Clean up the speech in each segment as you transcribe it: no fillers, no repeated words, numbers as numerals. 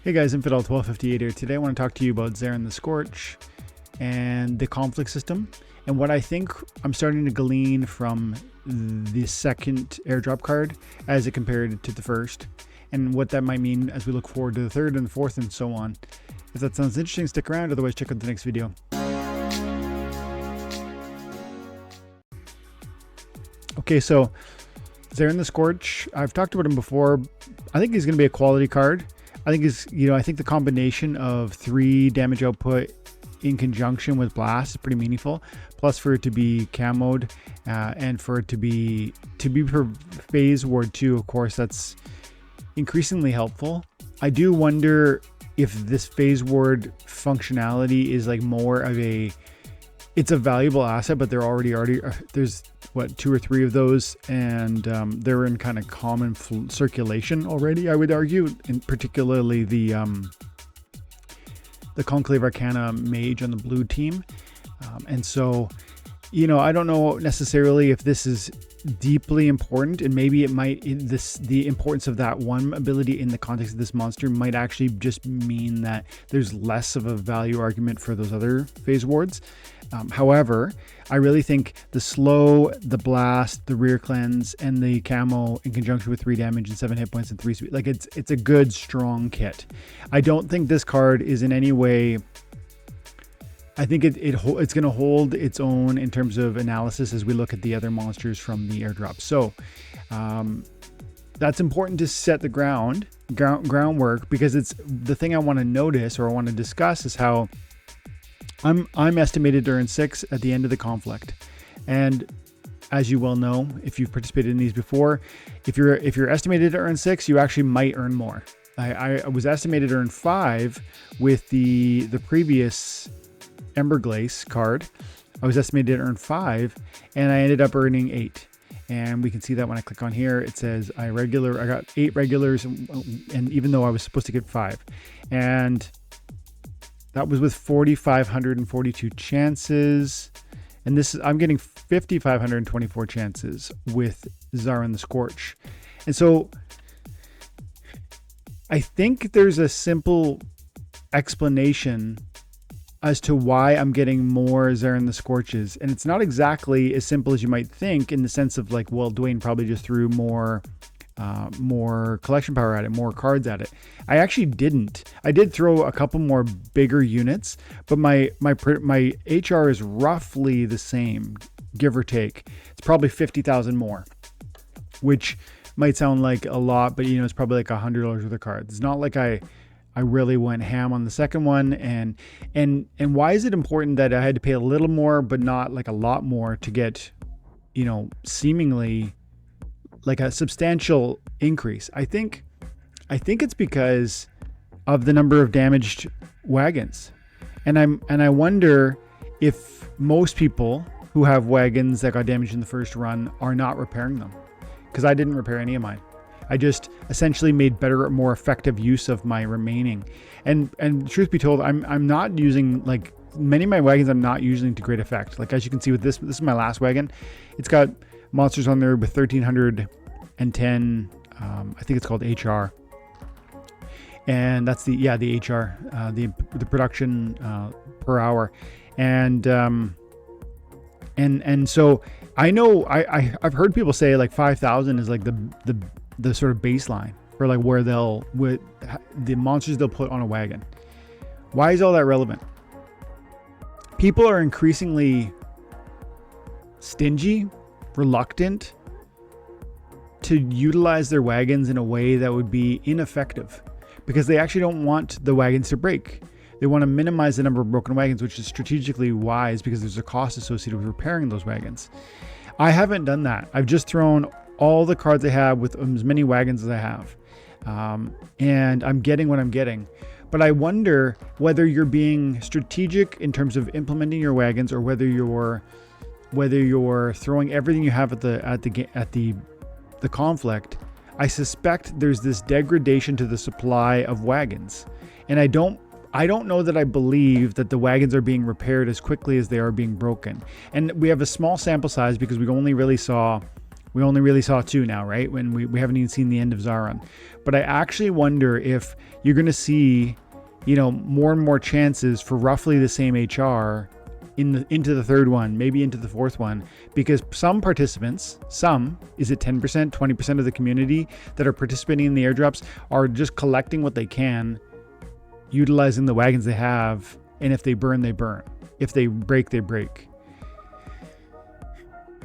Hey guys, Infidel1258 here. Today I want to talk to you about Zaren the Scorch and the conflict system and what I think I'm starting to glean from the second airdrop card as it compared to the first, and what that might mean as we look forward to the third and the fourth and so on. If that sounds interesting, stick around, otherwise check out the next video. Okay, so Zaren the Scorch, I've talked about him before. I think he's going to be a quality card. I think I think the combination of 3 damage output in conjunction with blast is pretty meaningful. Plus, for it to be camoed and for it to be per phase ward 2, of course, that's increasingly helpful. I do wonder if this phase ward functionality is like more of it's a valuable asset, but there's what, 2 or 3 of those, and they're in kind of common circulation already, I would argue, and particularly the Conclave Arcana mage on the blue team. And so, I don't know necessarily if this is deeply important, and maybe it might, the importance of that one ability in the context of this monster might actually just mean that there's less of a value argument for those other phase wards. However, I really think the slow, the blast, the rear cleanse, and the camo in conjunction with 3 damage and 7 hit points and 3 speed, like it's a good strong kit. I don't think this card is in any way, I think it's going to hold its own in terms of analysis as we look at the other monsters from the airdrop. So that's important to set the groundwork, because it's the thing I want to notice or I want to discuss is how I'm estimated to earn 6 at the end of the conflict. And as you well know, if you've participated in these before, if you're estimated to earn 6, you actually might earn more. I was estimated to earn 5 with the previous Emberglace card. I was estimated to earn 5, and I ended up earning 8. And we can see that when I click on here, it says I got 8 regulars, and even though I was supposed to get 5, and that was with 4,542 chances. And I'm getting 5,524 chances with Zaren the Scorch. And so I think there's a simple explanation as to why I'm getting more Zaren the Scorches. And it's not exactly as simple as you might think, in the sense of like, well, Dwayne probably just threw more collection power at it, more cards at it. I actually didn't. I did throw a couple more bigger units, but my HR is roughly the same, give or take. It's probably 50,000 more, which might sound like a lot, but it's probably like $100 worth of cards. It's not like I really went ham on the second one. And why is it important that I had to pay a little more, but not like a lot more to get, seemingly like a substantial increase? I think it's because of the number of damaged wagons. And I wonder if most people who have wagons that got damaged in the first run are not repairing them, because I didn't repair any of mine. I just essentially made better, more effective use of my remaining. And truth be told, I'm not using, like, many of my wagons I'm not using to great effect. Like, as you can see with this is my last wagon. It's got monsters on there with 1,310, I think it's called HR. And that's the HR, the production per hour. And so I know I've heard people say like 5,000 is like the sort of baseline for like where with the monsters they'll put on a wagon. Why is all that relevant? People are increasingly stingy, reluctant to utilize their wagons in a way that would be ineffective, because they actually don't want the wagons to break. They want to minimize the number of broken wagons, which is strategically wise because there's a cost associated with repairing those wagons. I haven't done that. I've just thrown all the cards I have with as many wagons as I have. And I'm getting what I'm getting. But I wonder whether you're being strategic in terms of implementing your wagons, or whether you're throwing everything you have at the conflict. I suspect there's this degradation to the supply of wagons. And I don't know that I believe that the wagons are being repaired as quickly as they are being broken. And we have a small sample size because we only really saw We only really saw 2 now, right? When we haven't even seen the end of Zaron. But I actually wonder if you're going to see, more and more chances for roughly the same HR into the third one, maybe into the fourth one, because some participants, is it 10%, 20% of the community that are participating in the airdrops are just collecting what they can, utilizing the wagons they have, and if they burn, they burn. If they break, they break.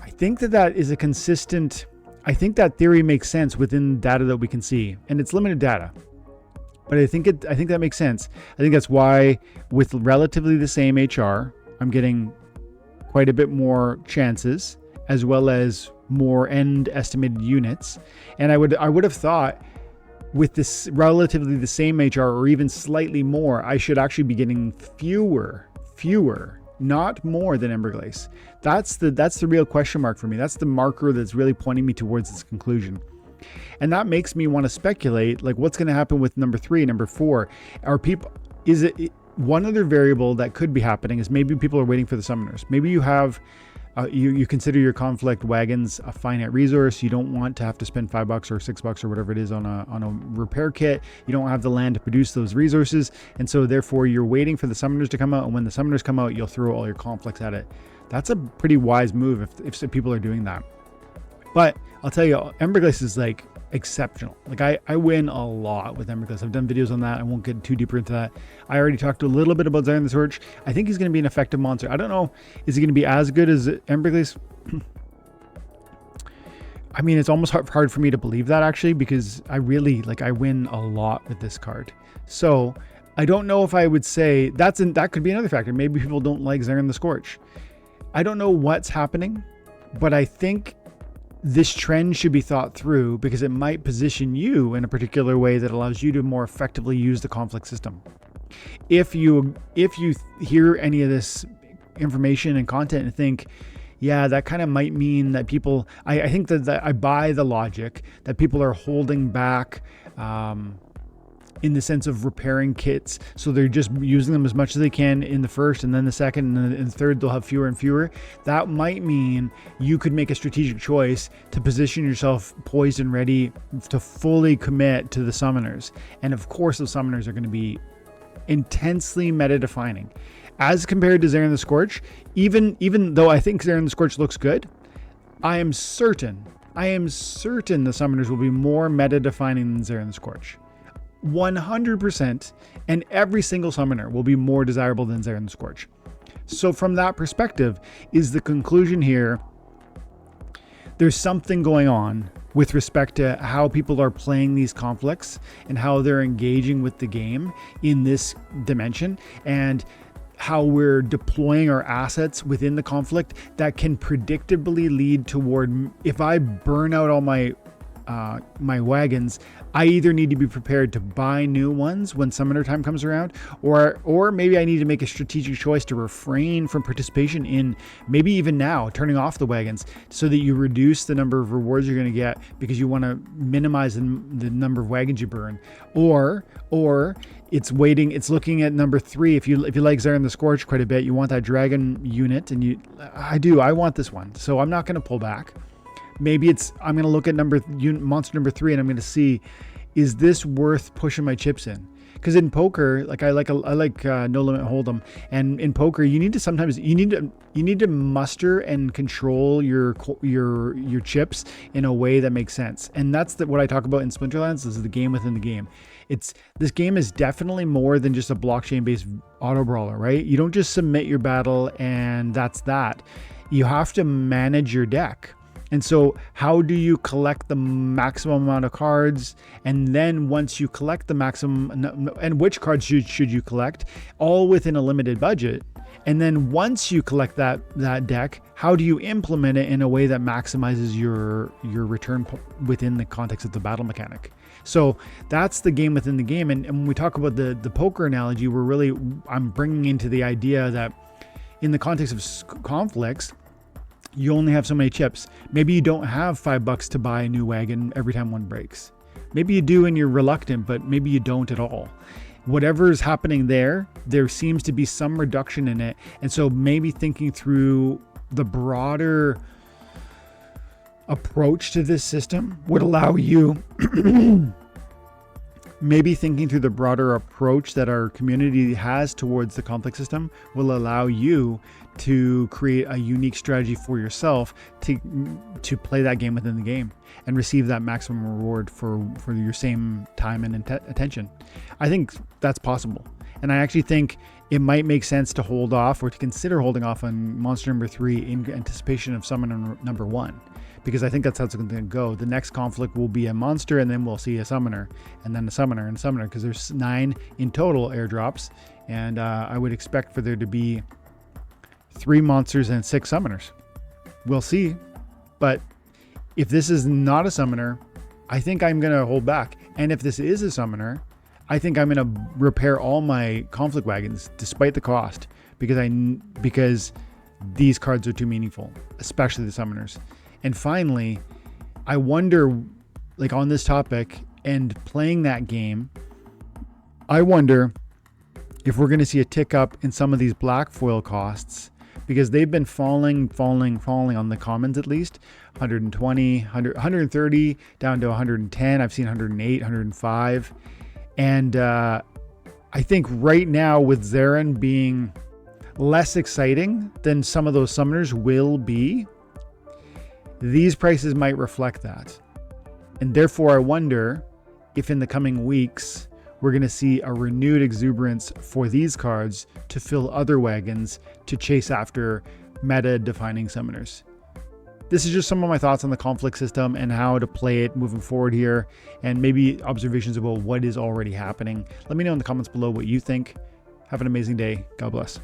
I think that is a consistent, I think that theory makes sense within data that we can see, and it's limited data. But I think that makes sense. I think that's why with relatively the same HR, I'm getting quite a bit more chances, as well as more end estimated units. And I would have thought with this relatively the same HR, or even slightly more, I should actually be getting fewer, not more than Emberglaze. That's the real question mark for me. That's the marker that's really pointing me towards this conclusion. And that makes me want to speculate, like, what's going to happen with number 3, number 4? Is it one other variable that could be happening is maybe people are waiting for the summoners. Maybe you have, you consider your conflict wagons a finite resource. You don't want to have to spend $5 or $6 or whatever it is on a repair kit. You don't have the land to produce those resources. And so therefore you're waiting for the summoners to come out. And when the summoners come out, you'll throw all your conflicts at it. That's a pretty wise move if people are doing that. But I'll tell you, Emberglaze is like exceptional. Like I win a lot with Emberglaze. I've done videos on that. I won't get too deeper into that. I already talked a little bit about Zaron the Scorch. I think he's going to be an effective monster. I don't know. Is he going to be as good as Emberglaze? I mean, it's almost hard for me to believe that actually, because I win a lot with this card. So I don't know if I would say that could be another factor. Maybe people don't like Zaron the Scorch. I don't know what's happening, but I think this trend should be thought through, because it might position you in a particular way that allows you to more effectively use the conflict system. If you hear any of this information and content and think, yeah, that kind of might mean that people, I think that I buy the logic that people are holding back in the sense of repairing kits. So they're just using them as much as they can in the first, and then the second, and then the third, they'll have fewer and fewer. That might mean you could make a strategic choice to position yourself poised and ready to fully commit to the summoners. And of course, those summoners are going to be intensely meta defining. As compared to Zaron the Scorch, even though I think Zaron the Scorch looks good, I am certain the summoners will be more meta defining than Zaron the Scorch. 100%, and every single summoner will be more desirable than Zaron the Scorch. So from that perspective, is the conclusion here, there's something going on with respect to how people are playing these conflicts and how they're engaging with the game in this dimension, and how we're deploying our assets within the conflict that can predictably lead toward, if I burn out all my wagons, I either need to be prepared to buy new ones when summoner time comes around, or maybe I need to make a strategic choice to refrain from participation in, maybe even now, turning off the wagons so that you reduce the number of rewards you're going to get because you want to minimize the number of wagons you burn, or it's looking at number 3. If you like Zaron the Scorch quite a bit, you want that dragon unit, and I want this one, so I'm not going to pull back. Maybe I'm going to look at monster number 3, and I'm going to see, is this worth pushing my chips in? Because in poker, I like No Limit Hold'em, and in poker, you need to muster and control your chips in a way that makes sense. And that's what I talk about in Splinterlands. This is the game within the game. This game is definitely more than just a blockchain-based auto brawler, right? You don't just submit your battle and that's that. You have to manage your deck. And so how do you collect the maximum amount of cards? And then once you collect the maximum, and which cards should you collect, all within a limited budget. And then once you collect that deck, how do you implement it in a way that maximizes your return within the context of the battle mechanic? So that's the game within the game. And when we talk about the poker analogy, I'm bringing into the idea that in the context of conflicts, you only have so many chips. Maybe you don't have $5 to buy a new wagon every time one breaks. Maybe you do and you're reluctant, but maybe you don't at all. Whatever is happening there seems to be some reduction in it. And so maybe thinking through the broader approach to this system would allow you maybe thinking through the broader approach that our community has towards the conflict system will allow you to create a unique strategy for yourself to play that game within the game and receive that maximum reward for your same time and attention. I think that's possible. And I actually think it might make sense to hold off or to consider holding off on monster number 3 in anticipation of summoner number 1. Because I think that's how it's going to go. The next conflict will be a monster, and then we'll see a summoner, and then a summoner, and a summoner, because there's 9 in total airdrops, and I would expect for there to be 3 monsters and 6 summoners. We'll see. But if this is not a summoner, I think I'm going to hold back. And if this is a summoner, I think I'm going to repair all my conflict wagons, despite the cost, because these cards are too meaningful, especially the summoners. And finally, I wonder, like on this topic and playing that game, I wonder if we're going to see a tick up in some of these black foil costs, because they've been falling on the commons, at least 120, 130 down to 110. I've seen 108, 105. And I think right now with Zarin being less exciting than some of those summoners will be, these prices might reflect that. And therefore, I wonder if in the coming weeks, we're going to see a renewed exuberance for these cards to fill other wagons to chase after meta-defining summoners. This is just some of my thoughts on the conflict system and how to play it moving forward here, and maybe observations about what is already happening. Let me know in the comments below what you think. Have an amazing day. God bless.